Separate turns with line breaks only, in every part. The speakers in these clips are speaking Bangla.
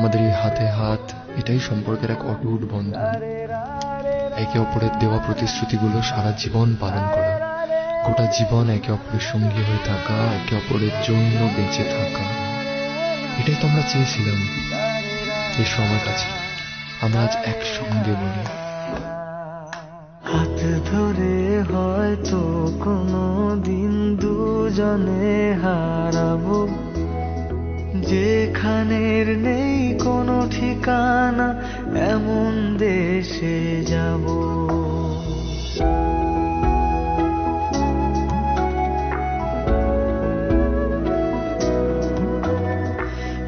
আমাদের এই হাতে হাত, এটাই সম্পর্কের এক অটুট বন্ধন। একে অপরের দেওয়া প্রতিশ্রুতিগুলো সারা জীবন পালন করা, গোটা জীবন একে অপরের সঙ্গী হয়ে থাকা, একে অপরের জন্য বেঁচে থাকা, এটাই তো আমরা চেয়েছিলাম। এসো আমার কাছে, আমরা আজ একসঙ্গে বলি।
হাত ধরে হয়তো কোনো দিন দুজনে হারাবো, যেখানের নেই কোনো ঠিকানা, এমন দেশে যাব।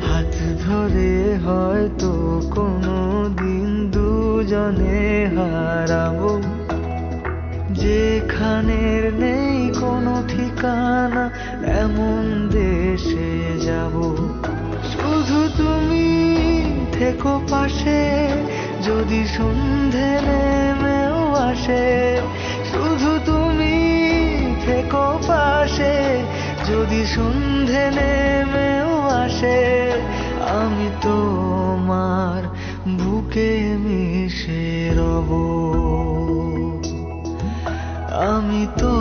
হাত ধরে হয়তো কোনো দিন দুজনে হারাবো, যেখানের নেই কোনো ঠিকানা, এমন দেশে যাব। শুধু তুমি থেকো পাশে, যদি সন্ধে নেমেও আসে। শুধু তুমি থেকো পাশে, যদি সন্ধে নেমেও আসে। আমি তোমার বুকে মিশে রব, আমি তো